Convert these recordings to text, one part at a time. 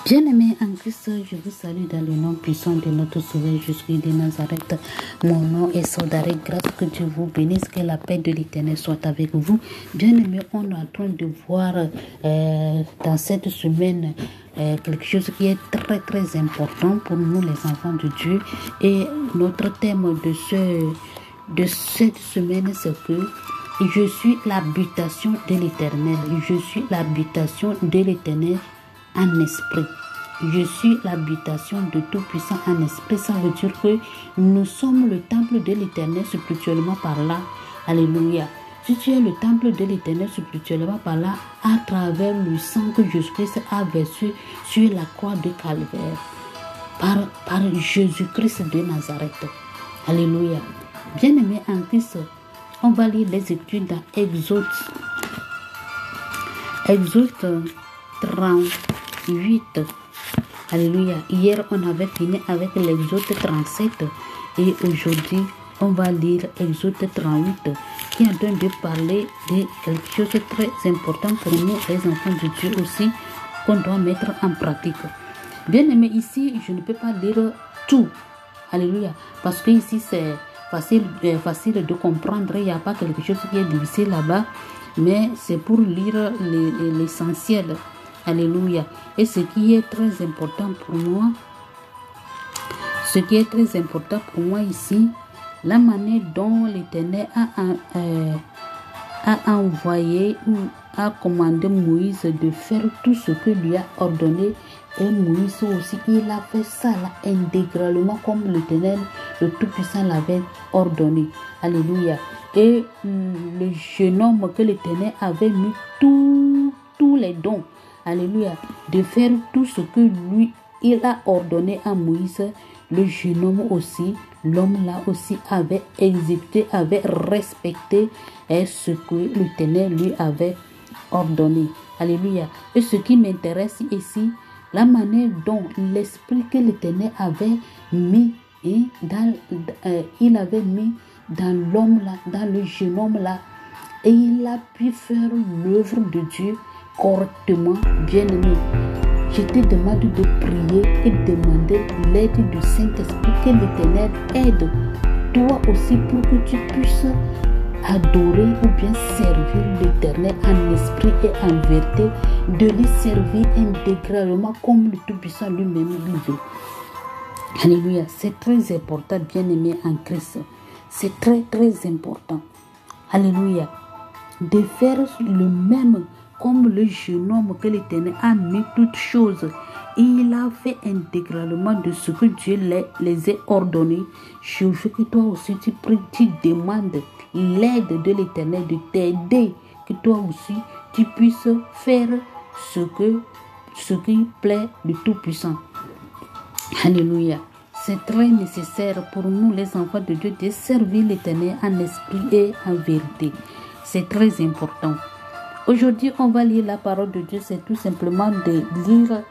Bien-aimés en Christ, je vous salue dans le nom puissant de notre Sauveur Jésus de Nazareth. Mon nom est Sodaré. Grâce que Dieu vous bénisse, que la paix de l'Éternel soit avec vous. Bien-aimés, on est en train de voir dans cette semaine quelque chose qui est très très important pour nous les enfants de Dieu. Et notre thème de cette semaine, c'est que je suis l'habitation de l'Éternel. Je suis l'habitation de l'Éternel en esprit. Je suis l'habitation de Tout-Puissant en esprit. Ça veut dire que nous sommes le temple de l'Éternel spirituellement parlant. Alléluia. Si tu es le temple de l'Éternel spirituellement parlant, à travers le sang que Jésus-Christ a versé sur la croix de Calvaire, par Jésus-Christ de Nazareth. Alléluia. Bien-aimés en Christ, on va lire les études dans Exode 38. Alléluia. Hier, on avait fini avec l'Exode 37 et aujourd'hui, on va lire Exode 38 qui est en train de parler de quelque chose de très important pour nous, les enfants de Dieu aussi, qu'on doit mettre en pratique. Bien aimé, ici, je ne peux pas lire tout. Alléluia. Parce que ici, c'est facile de comprendre. Il n'y a pas quelque chose qui est difficile là-bas, mais c'est pour lire l'essentiel. Alléluia. Et ce qui est très important pour moi, ici, la manière dont l'Éternel a envoyé ou a commandé Moïse de faire tout ce que lui a ordonné. Et Moïse aussi, il a fait ça là, intégralement comme l'Éternel, le Tout-Puissant l'avait ordonné. Alléluia. Et le jeune homme que l'Éternel avait mis tous les dons. Alléluia. De faire tout ce que lui, il a ordonné à Moïse. Le jeune homme aussi, l'homme là aussi avait exécuté, avait respecté ce que l'Éternel lui avait ordonné. Alléluia. Et ce qui m'intéresse ici, la manière dont l'esprit que l'Éternel avait mis, il avait mis dans l'homme là, dans le jeune homme là, et il a pu faire l'œuvre de Dieu correctement. Bien-aimé, je te demande de prier et demander l'aide du Saint-Esprit, que l'Éternel aide toi aussi pour que tu puisses adorer ou bien servir l'Éternel en esprit et en vérité, de lui servir intégralement comme le Tout-Puissant lui-même lui veut. Alléluia. C'est très important, bien-aimé en Christ. C'est très très important. Alléluia. De faire le même comme le jeune homme que l'Éternel a mis toutes choses. Il a fait intégralement de ce que Dieu les a ordonnés. Je veux que toi aussi tu pries, tu demandes l'aide de l'Éternel de t'aider, que toi aussi tu puisses faire ce qui plaît du Tout-Puissant. Alléluia. C'est très nécessaire pour nous les enfants de Dieu de servir l'Éternel en esprit et en vérité. C'est très important. Aujourd'hui, on va lire la parole de Dieu. C'est tout simplement de lire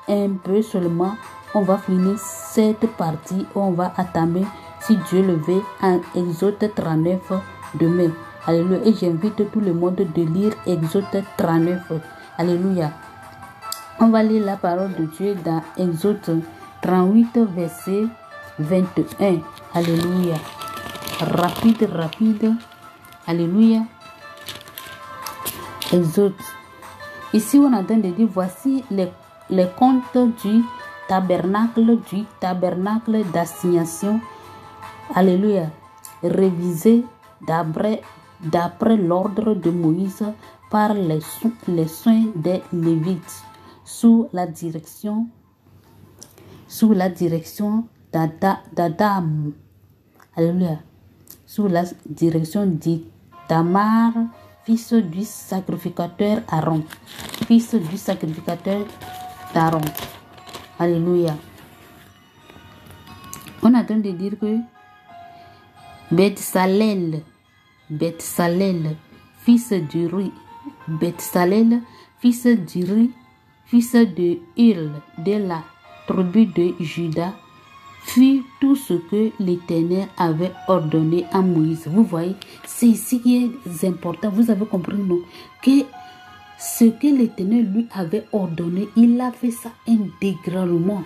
un peu seulement. On va finir cette partie. On va entamer, si Dieu le veut, en Exode 39 demain. Alléluia. Et j'invite tout le monde de lire Exode 39. Alléluia. On va lire la parole de Dieu dans Exode 38, verset 21. Alléluia. Rapide. Alléluia. Exode. Ici, on a train de dire, voici les comptes du tabernacle d'assignation. Alléluia. Révisé d'après l'ordre de Moïse par les soins des Lévites, sous la direction d'Adam. Alléluia. Sous la direction d'Ithamar, fils du sacrificateur Aaron. Alléluia. On a train de dire que Bethsalel, fils d'Uri, fils de Hur, de la tribu de Juda, fit tout ce que l'Éternel avait ordonné à Moïse. Vous voyez, c'est ici qui est important. Vous avez compris, non? Que ce que l'Éternel lui avait ordonné, il a fait ça intégralement.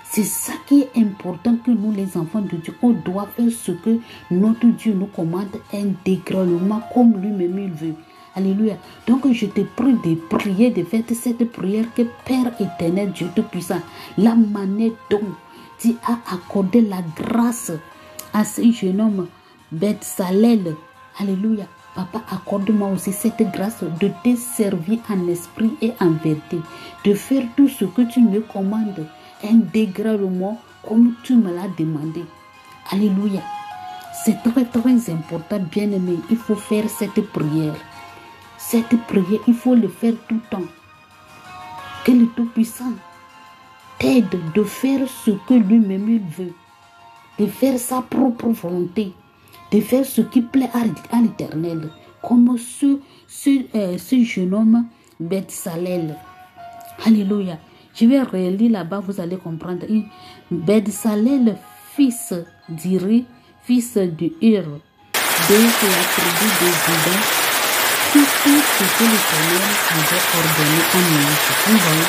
C'est ça qui est important, que nous les enfants de Dieu, on doit faire ce que notre Dieu nous commande intégralement comme lui-même il veut. Alléluia. Donc je te prie de prier, de faire cette prière que Père éternel, Dieu Tout-Puissant, la manière dont tu as accordé la grâce à ce jeune homme, Bezalel. Alléluia. Papa, accorde-moi aussi cette grâce de te servir en esprit et en vérité, de faire tout ce que tu me commandes intégralement comme tu me l'as demandé. Alléluia. C'est très très important, bien-aimé. Il faut faire cette prière. Cette prière, il faut le faire tout le temps. Que le Tout-Puissant t'aide de faire ce que lui-même il veut, de faire sa propre volonté, de faire ce qui plaît à l'Éternel, comme ce jeune homme Bezalel. Alléluia. Je vais relire là-bas, vous allez comprendre. Bezalel, fils d'Iri, fils de Hur, de la tribu de Juda, tout ce que l'Éternel avait ordonné à Moïse.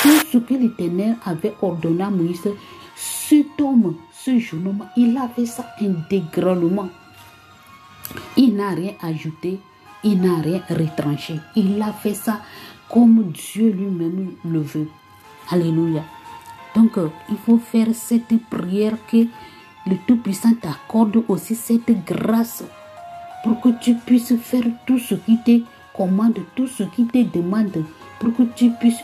Tout ce que l'Éternel avait ordonné à Moïse, cet homme, ce jeune homme, il a fait ça intégralement. Il n'a rien ajouté, il n'a rien retranché. Il a fait ça comme Dieu lui-même le veut. Alléluia. Donc, il faut faire cette prière que le Tout-Puissant t'accorde aussi cette grâce pour que tu puisses faire tout ce qui te commande, tout ce qui te demande, pour que tu puisses...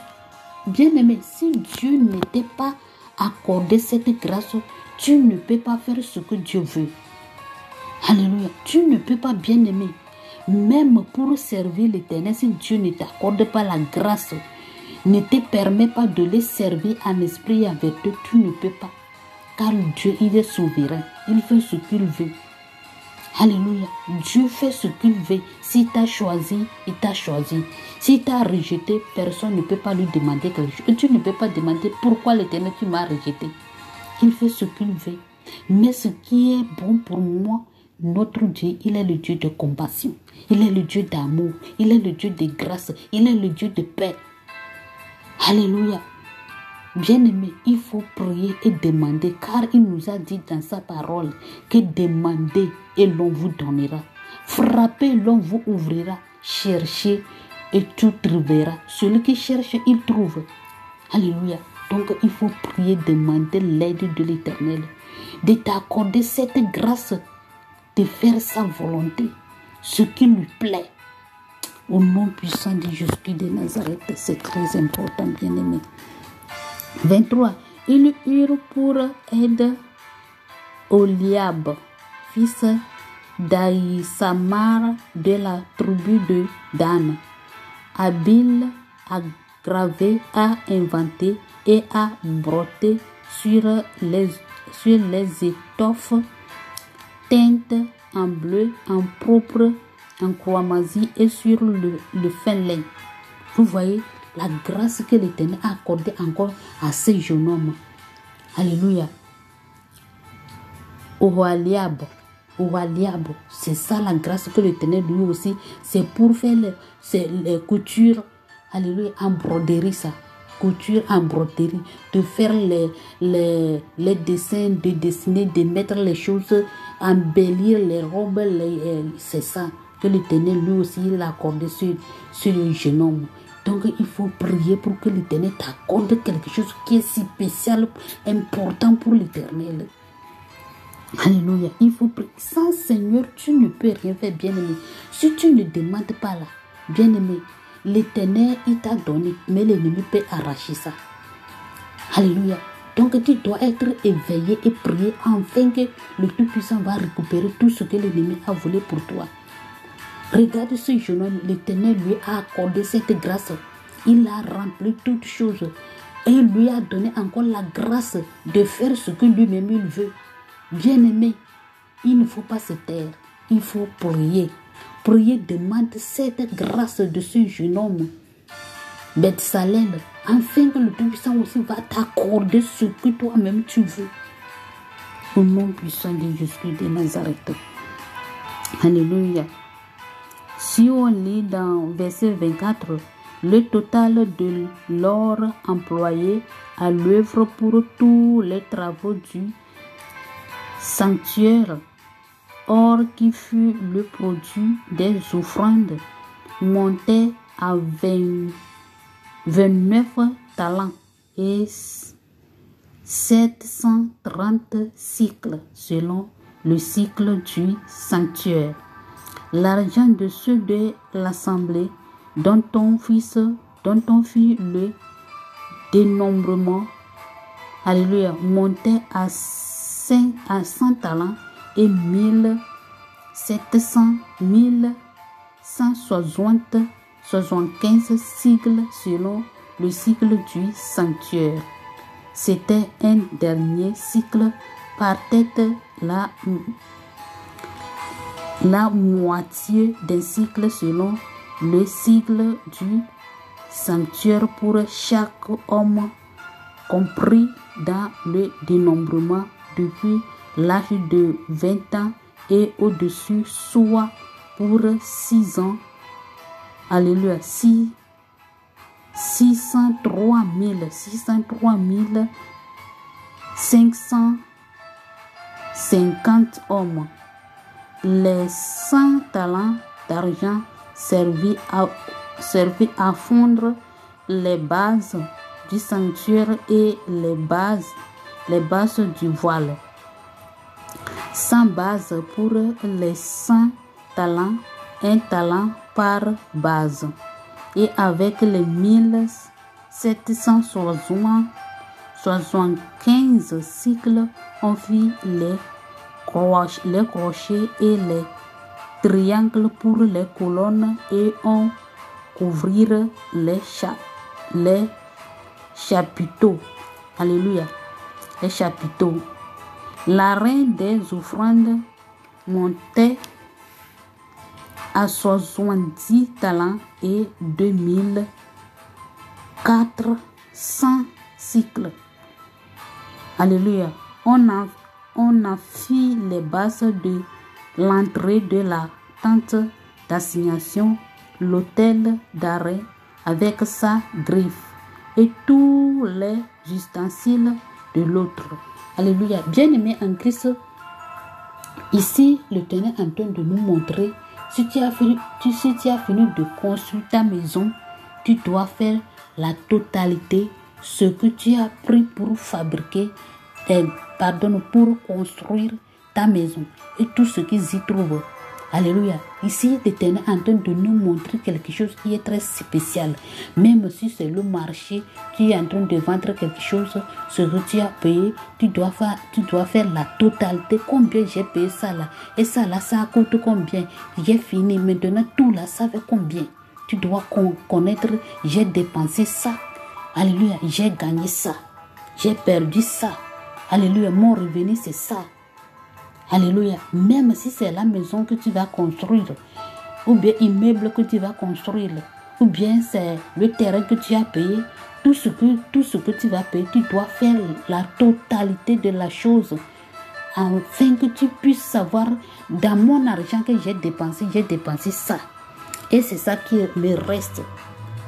Bien-aimé, si Dieu n'était pas accordé cette grâce, tu ne peux pas faire ce que Dieu veut. Alléluia. Tu ne peux pas, bien-aimé, même pour servir l'Éternel, si Dieu ne t'accorde pas la grâce, ne te permet pas de les servir en esprit et en vérité, tu ne peux pas. Car Dieu, il est souverain. Il fait ce qu'il veut. Alléluia. Dieu fait ce qu'il veut. Si tu as choisi, il t'a choisi. Si tu as rejeté, personne ne peut pas lui demander quelque chose. Et tu ne peux pas demander pourquoi l'Éternel tu m'as rejeté. Il fait ce qu'il veut. Mais ce qui est bon pour moi, notre Dieu, il est le Dieu de compassion. Il est le Dieu d'amour. Il est le Dieu de grâce. Il est le Dieu de paix. Alléluia. Bien-aimé, il faut prier et demander, car il nous a dit dans sa parole que demandez et l'on vous donnera. Frappez, l'on vous ouvrira. Cherchez et tout trouvera. Celui qui cherche, il trouve. Alléluia. Donc, il faut prier, demander l'aide de l'Éternel, de t'accorder cette grâce, de faire sa volonté, ce qui lui plaît. Au nom puissant de Jésus de Nazareth, c'est très important, bien-aimé. 23. Ils eurent pour aide Oliab, fils d'Aïsamar de la tribu de Dan, habile à graver, à inventer et à broder sur les étoffes teintes en bleu, en pourpre, en cramoisi et sur le fin lin. Vous voyez la grâce que l'Éternel a accordée encore à ces jeunes hommes. Alléluia. Oholiab, c'est ça la grâce que l'Éternel lui aussi, c'est pour faire les coutures, alléluia, en broderie ça. Couture en broderie, de faire les dessins, de dessiner, de mettre les choses, embellir les robes, c'est ça que l'Éternel lui aussi il a accordé sur le jeune homme. Donc il faut prier pour que l'Éternel t'accorde quelque chose qui est si spécial, important pour l'Éternel. Alléluia. Il faut prier. Sans Seigneur, tu ne peux rien faire, bien-aimé. Si tu ne demandes pas là, bien-aimé, l'Éternel, il t'a donné, mais l'ennemi peut arracher ça. Alléluia. Donc tu dois être éveillé et prier afin que le Tout-Puissant va récupérer tout ce que l'ennemi a volé pour toi. Regarde ce jeune homme, l'Éternel lui a accordé cette grâce. Il a rempli toutes choses. Et il lui a donné encore la grâce de faire ce que lui-même il veut. Bien-aimé, il ne faut pas se taire. Il faut prier. Prier demande cette grâce de ce jeune homme, Bezalel, afin que le Tout-Puissant aussi va t'accorder ce que toi-même tu veux. Au nom puissant de Jésus de Nazareth. Alléluia. Si on lit dans verset 24, le total de l'or employé à l'œuvre pour tous les travaux du sanctuaire, or qui fut le produit des offrandes, montait à 29 talents et 730 cycles selon le cycle du sanctuaire. L'argent de ceux de l'assemblée dont on fit le dénombrement, alléluia, montait à 100 talents et 1175 cycles selon le cycle du sanctuaire. C'était un dernier cycle par tête, la moitié d'un cycle selon le cycle du sanctuaire pour chaque homme compris dans le dénombrement depuis l'âge de 20 ans et au-dessus, soit pour 6 ans. Alléluia. 603 550 hommes. Les 100 talents d'argent servis à fondre les bases du sanctuaire et les bases du voile. 100 bases pour les 100 talents, un talent par base. Et avec les 1775 cycles, on fit les crochets et les triangles pour les colonnes et on couvrit les chapiteaux. Alléluia. Les chapiteaux. La reine des offrandes montait à 70 talents et 2400 cycles. Alléluia. On a fit les bases de l'entrée de la tente d'assignation, l'autel d'arrêt avec sa griffe et tous les ustensiles de l'autre. Alléluia. Bien-aimé en Christ, ici, l'Éternel est en train de nous montrer, si tu as fini de construire ta maison, tu dois faire la totalité, ce que tu as pris pour fabriquer, pour construire ta maison et tout ce qui s'y trouve. Alléluia. Ici, l'Éternel est en train de nous montrer quelque chose qui est très spécial. Même si c'est le marché, tu es en train de vendre quelque chose, ce que tu as payé, tu dois faire la totalité. Combien j'ai payé ça là? Et ça là, ça coûte combien? J'ai fini. Maintenant, tout là, ça fait combien? Tu dois connaître, j'ai dépensé ça. Alléluia. J'ai gagné ça. J'ai perdu ça. Alléluia. Mon revenu, c'est ça. Alléluia. Même si c'est la maison que tu vas construire, ou bien immeuble que tu vas construire, ou bien c'est le terrain que tu as payé, tout ce que tu vas payer, tu dois faire la totalité de la chose, afin que tu puisses savoir, dans mon argent que j'ai dépensé ça. Et c'est ça qui me reste.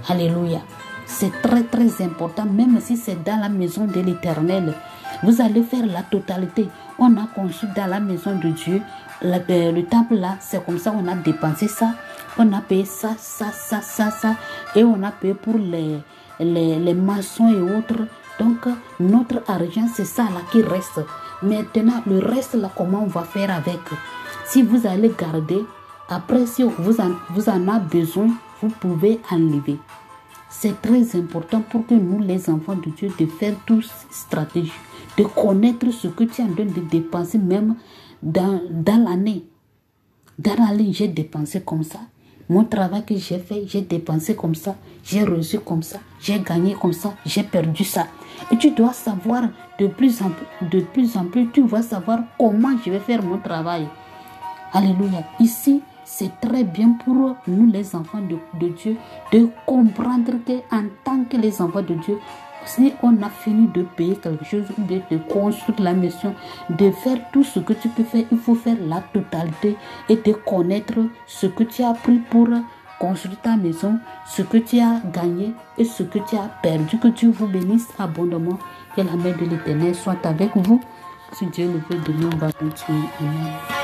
Alléluia. C'est très très important, même si c'est dans la maison de l'Éternel. Vous allez faire la totalité. On a conçu dans la maison de Dieu, le temple là, c'est comme ça, on a dépensé ça. On a payé ça. Et on a payé pour les maçons et autres. Donc, notre argent, c'est ça là qui reste. Maintenant, le reste là, comment on va faire avec? Si vous allez garder, après, si vous en avez besoin, vous pouvez enlever. C'est très important pour que nous, les enfants de Dieu, de faire toute stratégie, de connaître ce que tu es en train de dépenser même dans l'année. Dans l'année, j'ai dépensé comme ça. Mon travail que j'ai fait, j'ai dépensé comme ça. J'ai reçu comme ça. J'ai gagné comme ça. J'ai perdu ça. Et tu dois savoir de plus en plus, tu vas savoir comment je vais faire mon travail. Alléluia. Ici, c'est très bien pour nous les enfants de Dieu de comprendre qu'en tant que les enfants de Dieu, Si on a fini de payer quelque chose ou de construire la maison, de faire tout ce que tu peux faire, il faut faire la totalité et de connaître ce que tu as pris pour construire ta maison, ce que tu as gagné et ce que tu as perdu. Que Dieu vous bénisse abondamment. Que la main de l'Éternel soit avec vous. Si Dieu le veut, demain on va continuer. Amen.